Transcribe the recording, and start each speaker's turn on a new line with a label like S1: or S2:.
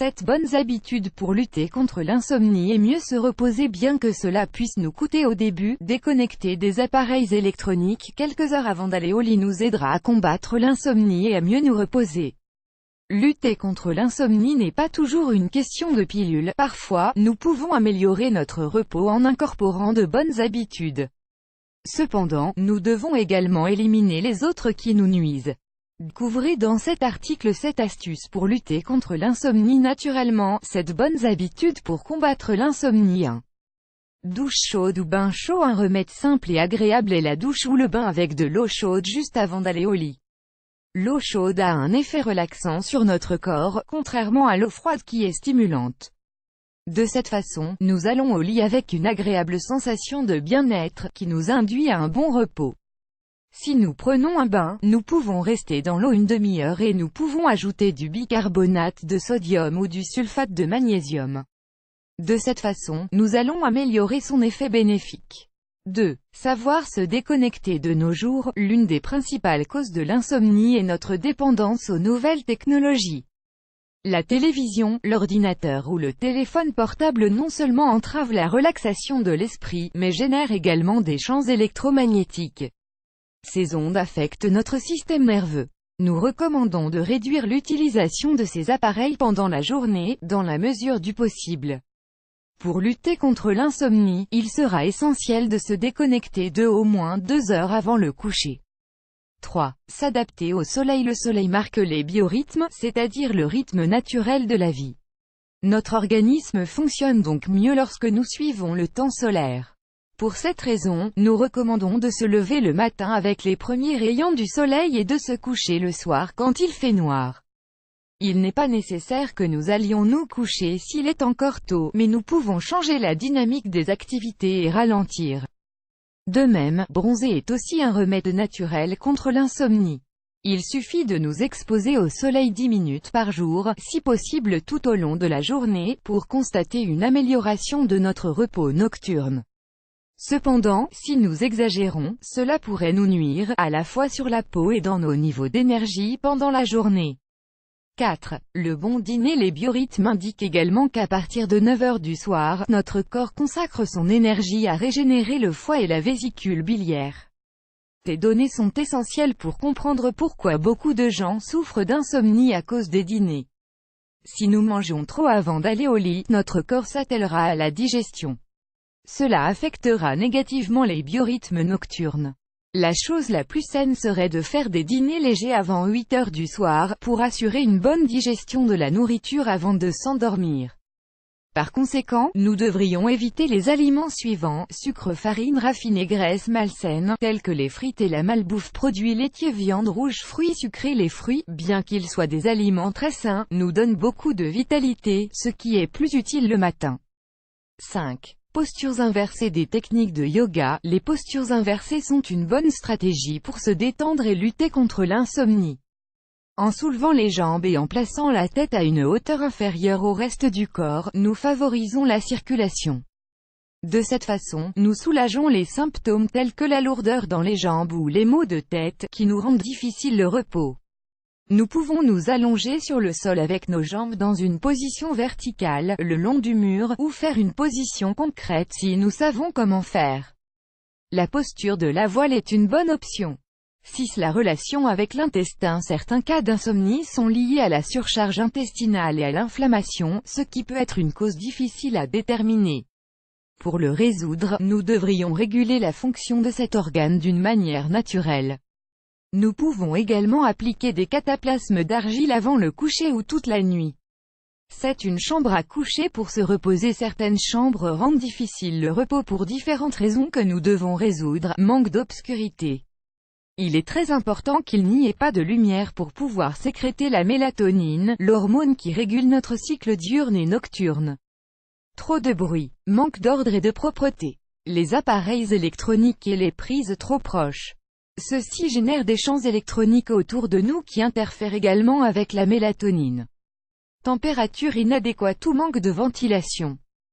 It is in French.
S1: 7 bonnes habitudes pour lutter contre l'insomnie et mieux se reposer. Bien que cela puisse nous coûter au début, déconnecter des appareils électroniques quelques heures avant d'aller au lit nous aidera à combattre l'insomnie et à mieux nous reposer. Lutter contre l'insomnie n'est pas toujours une question de pilule. Parfois, nous pouvons améliorer notre repos en incorporant de bonnes habitudes. Cependant, nous devons également éliminer les autres qui nous nuisent. Découvrez dans cet article 7 astuces pour lutter contre l'insomnie naturellement, 7 bonnes habitudes pour combattre l'insomnie. 1. Douche chaude ou bain chaud. Un remède simple et agréable est la douche ou le bain avec de l'eau chaude juste avant d'aller au lit. L'eau chaude a un effet relaxant sur notre corps, contrairement à l'eau froide qui est stimulante. De cette façon, nous allons au lit avec une agréable sensation de bien-être, qui nous induit à un bon repos. Si nous prenons un bain, nous pouvons rester dans l'eau une demi-heure et nous pouvons ajouter du bicarbonate de sodium ou du sulfate de magnésium. De cette façon, nous allons améliorer son effet bénéfique. 2. Savoir se déconnecter. De nos jours, l'une des principales causes de l'insomnie est notre dépendance aux nouvelles technologies. La télévision, l'ordinateur ou le téléphone portable non seulement entravent la relaxation de l'esprit, mais génèrent également des champs électromagnétiques. Ces ondes affectent notre système nerveux. Nous recommandons de réduire l'utilisation de ces appareils pendant la journée, dans la mesure du possible. Pour lutter contre l'insomnie, il sera essentiel de se déconnecter de au moins 2 heures avant le coucher. 3. S'adapter au soleil. Le soleil marque les biorhythmes, c'est-à-dire le rythme naturel de la vie. Notre organisme fonctionne donc mieux lorsque nous suivons le temps solaire. Pour cette raison, nous recommandons de se lever le matin avec les premiers rayons du soleil et de se coucher le soir quand il fait noir. Il n'est pas nécessaire que nous allions nous coucher s'il est encore tôt, mais nous pouvons changer la dynamique des activités et ralentir. De même, bronzer est aussi un remède naturel contre l'insomnie. Il suffit de nous exposer au soleil 10 minutes par jour, si possible tout au long de la journée, pour constater une amélioration de notre repos nocturne. Cependant, si nous exagérons, cela pourrait nous nuire, à la fois sur la peau et dans nos niveaux d'énergie pendant la journée. 4. Le bon dîner. Les biorhythmes indiquent également qu'à partir de 9 heures du soir, notre corps consacre son énergie à régénérer le foie et la vésicule biliaire. Ces données sont essentielles pour comprendre pourquoi beaucoup de gens souffrent d'insomnie à cause des dîners. Si nous mangeons trop avant d'aller au lit, notre corps s'attellera à la digestion. Cela affectera négativement les biorhythmes nocturnes. La chose la plus saine serait de faire des dîners légers avant 8 heures du soir, pour assurer une bonne digestion de la nourriture avant de s'endormir. Par conséquent, nous devrions éviter les aliments suivants: sucre, farine raffinée, graisse malsaine, telles que les frites et la malbouffe, produits laitiers, viande rouge, fruits sucrés. Les fruits, bien qu'ils soient des aliments très sains, nous donnent beaucoup de vitalité, ce qui est plus utile le matin. 5. Postures inversées. Des techniques de yoga. Les postures inversées sont une bonne stratégie pour se détendre et lutter contre l'insomnie. En soulevant les jambes et en plaçant la tête à une hauteur inférieure au reste du corps, nous favorisons la circulation. De cette façon, nous soulageons les symptômes tels que la lourdeur dans les jambes ou les maux de tête, qui nous rendent difficile le repos. Nous pouvons nous allonger sur le sol avec nos jambes dans une position verticale, le long du mur, ou faire une position concrète si nous savons comment faire. La posture de la voile est une bonne option. 6. La relation avec l'intestin. Certains cas d'insomnie sont liés à la surcharge intestinale et à l'inflammation, ce qui peut être une cause difficile à déterminer. Pour le résoudre, nous devrions réguler la fonction de cet organe d'une manière naturelle. Nous pouvons également appliquer des cataplasmes d'argile avant le coucher ou toute la nuit. 7. Une chambre à coucher. Pour se reposer. Certaines chambres rendent difficile le repos pour différentes raisons que nous devons résoudre: manque d'obscurité. Il est très important qu'il n'y ait pas de lumière pour pouvoir sécréter la mélatonine, l'hormone qui régule notre cycle diurne et nocturne. Trop de bruit, manque d'ordre et de propreté. Les appareils électroniques et les prises trop proches. Ceci génère des champs électroniques autour de nous qui interfèrent également avec la mélatonine. Température inadéquate ou manque de ventilation.